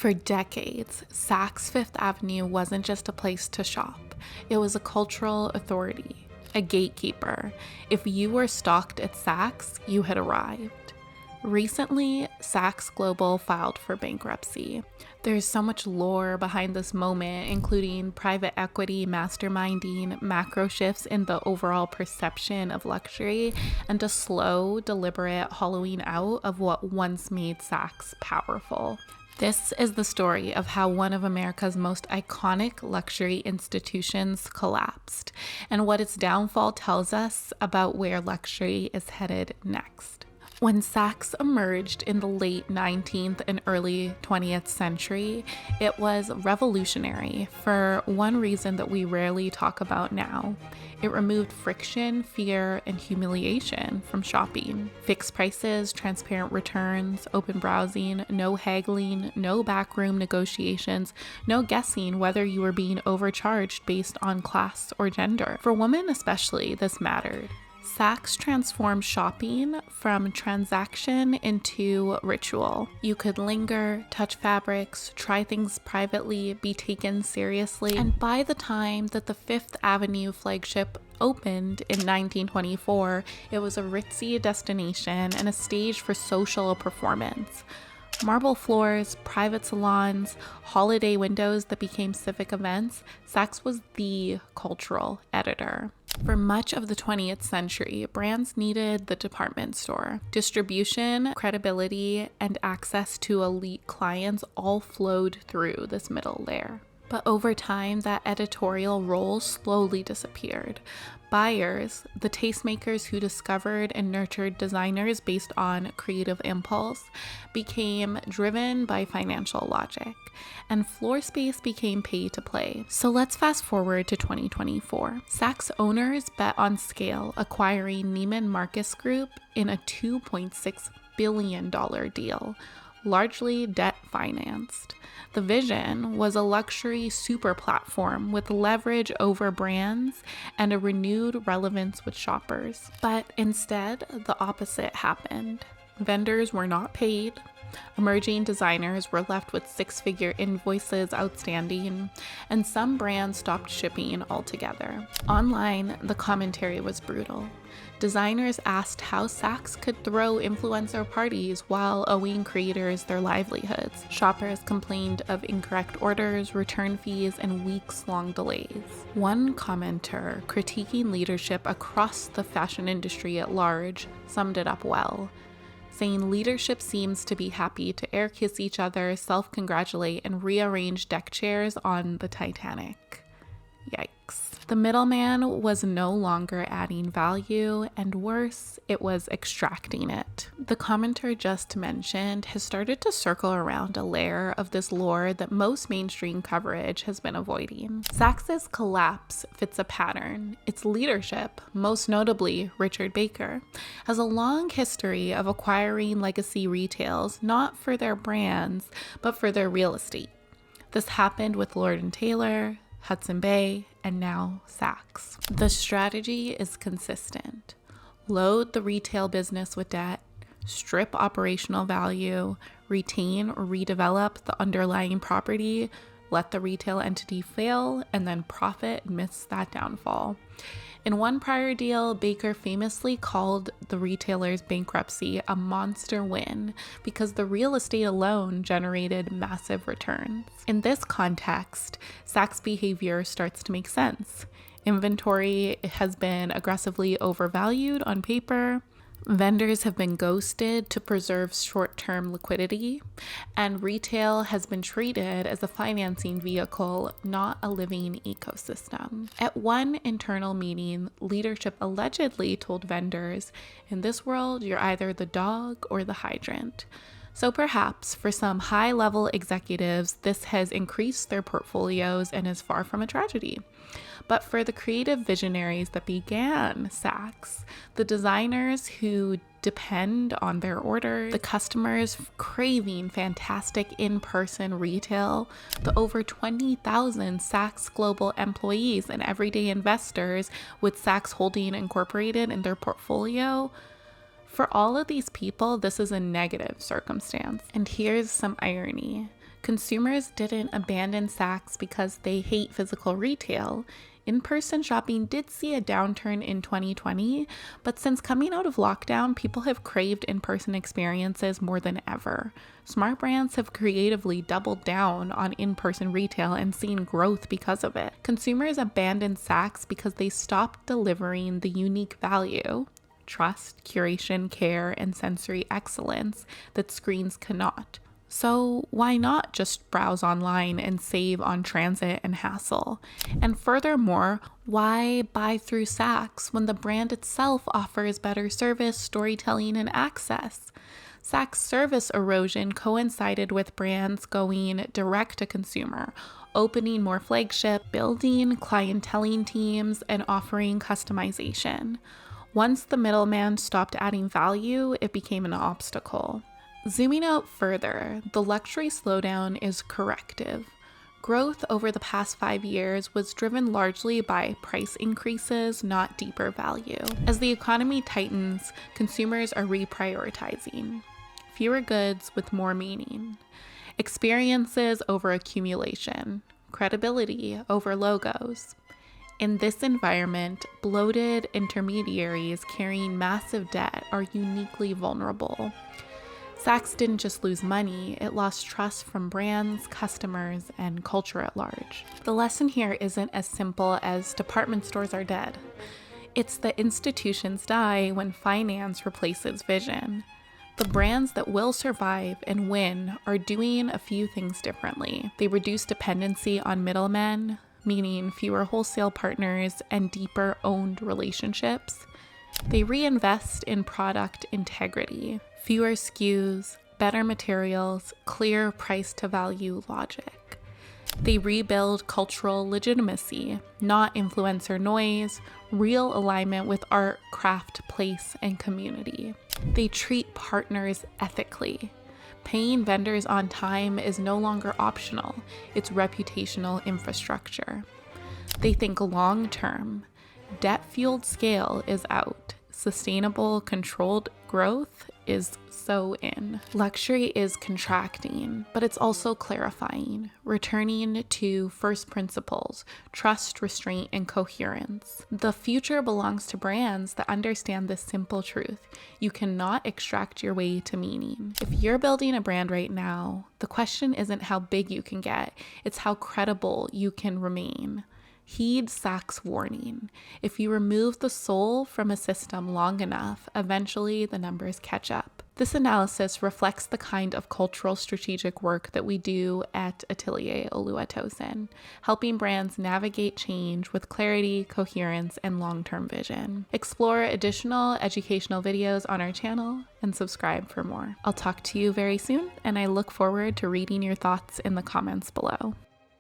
For decades, Saks Fifth Avenue wasn't just a place to shop. It was a cultural authority, a gatekeeper. If you were stocked at Saks, you had arrived. Recently, Saks Global filed for bankruptcy. There's so much lore behind this moment, including private equity masterminding, macro shifts in the overall perception of luxury, and a slow, deliberate hollowing out of what once made Saks powerful. This is the story of how one of America's most iconic luxury institutions collapsed, and what its downfall tells us about where luxury is headed next. When Saks emerged in the late 19th and early 20th century, it was revolutionary for one reason that we rarely talk about now. It removed friction, fear, and humiliation from shopping. Fixed prices, transparent returns, open browsing, no haggling, no backroom negotiations, no guessing whether you were being overcharged based on class or gender. For women especially, this mattered. Saks transformed shopping from transaction into ritual. You could linger, touch fabrics, try things privately, be taken seriously. And by the time that the Fifth Avenue flagship opened in 1924, it was a ritzy destination and a stage for social performance. Marble floors, private salons, holiday windows that became civic events, Saks was the cultural editor. For much of the 20th century, brands needed the department store. Distribution, credibility, and access to elite clients all flowed through this middle layer. But over time, that editorial role slowly disappeared. Buyers, the tastemakers who discovered and nurtured designers based on creative impulse, became driven by financial logic, and floor space became pay to play. So let's fast forward to 2024. Saks owners bet on scale, acquiring Neiman Marcus Group in a $2.6 billion deal, largely debt financed. The vision was a luxury super platform with leverage over brands and a renewed relevance with shoppers. But instead, the opposite happened. Vendors were not paid. Emerging designers were left with six-figure invoices outstanding, and some brands stopped shipping altogether. Online, the commentary was brutal. Designers asked how Saks could throw influencer parties while owing creators their livelihoods. Shoppers complained of incorrect orders, return fees, and weeks-long delays. One commenter, critiquing leadership across the fashion industry at large, summed it up well, saying leadership seems to be happy to air kiss each other, self-congratulate, and rearrange deck chairs on the Titanic. Yikes. The middleman was no longer adding value, and worse, it was extracting it. The commenter just mentioned has started to circle around a layer of this lore that most mainstream coverage has been avoiding. Saks's collapse fits a pattern. Its leadership, most notably Richard Baker, has a long history of acquiring legacy retails not for their brands, but for their real estate. This happened with Lord & Taylor, Hudson Bay, and now Saks. The strategy is consistent. Load the retail business with debt, strip operational value, retain or redevelop the underlying property, let the retail entity fail, and then profit amidst that downfall. In one prior deal, Baker famously called the retailer's bankruptcy a monster win because the real estate alone generated massive returns. In this context, Saks' behavior starts to make sense. Inventory has been aggressively overvalued on paper. Vendors have been ghosted to preserve short-term liquidity, and retail has been treated as a financing vehicle, not a living ecosystem. At one internal meeting, leadership allegedly told vendors, "In this world, you're either the dog or the hydrant." So perhaps for some high-level executives, this has increased their portfolios and is far from a tragedy. But for the creative visionaries that began Saks, the designers who depend on their order, the customers craving fantastic in-person retail, the over 20,000 Saks Global employees and everyday investors with Saks Holding Incorporated in their portfolio, for all of these people, this is a negative circumstance. And here's some irony. Consumers didn't abandon Saks because they hate physical retail. In-person shopping did see a downturn in 2020, but since coming out of lockdown, people have craved in-person experiences more than ever. Smart brands have creatively doubled down on in-person retail and seen growth because of it. Consumers abandoned Saks because they stopped delivering the unique value, trust, curation, care, and sensory excellence that screens cannot. So why not just browse online and save on transit and hassle? And furthermore, why buy through Saks when the brand itself offers better service, storytelling, and access? Saks' service erosion coincided with brands going direct to consumer, opening more flagship, building clienteling teams, and offering customization. Once the middleman stopped adding value, it became an obstacle. Zooming out further, the luxury slowdown is corrective. Growth over the past 5 years was driven largely by price increases, not deeper value. As the economy tightens, consumers are reprioritizing. Fewer goods with more meaning. Experiences over accumulation. Credibility over logos. In this environment, bloated intermediaries carrying massive debt are uniquely vulnerable. Saks didn't just lose money, it lost trust from brands, customers, and culture at large. The lesson here isn't as simple as department stores are dead. It's that institutions die when finance replaces vision. The brands that will survive and win are doing a few things differently. They reduce dependency on middlemen, meaning fewer wholesale partners and deeper owned relationships. They reinvest in product integrity. Fewer SKUs, better materials, clear price to value logic. They rebuild cultural legitimacy, not influencer noise, real alignment with art, craft, place, and community. They treat partners ethically. Paying vendors on time is no longer optional, it's reputational infrastructure. They think long-term. Debt-fueled scale is out. Sustainable, controlled growth is so in. Luxury is contracting, but it's also clarifying, returning to first principles, trust, restraint, and coherence. The future belongs to brands that understand this simple truth. You cannot extract your way to meaning. If you're building a brand right now, the question isn't how big you can get, it's how credible you can remain. Heed Saks' warning. If you remove the soul from a system long enough, eventually the numbers catch up. This analysis reflects the kind of cultural strategic work that we do at Atelier Oluwatosin, helping brands navigate change with clarity, coherence, and long-term vision. Explore additional educational videos on our channel and subscribe for more. I'll talk to you very soon, and I look forward to reading your thoughts in the comments below.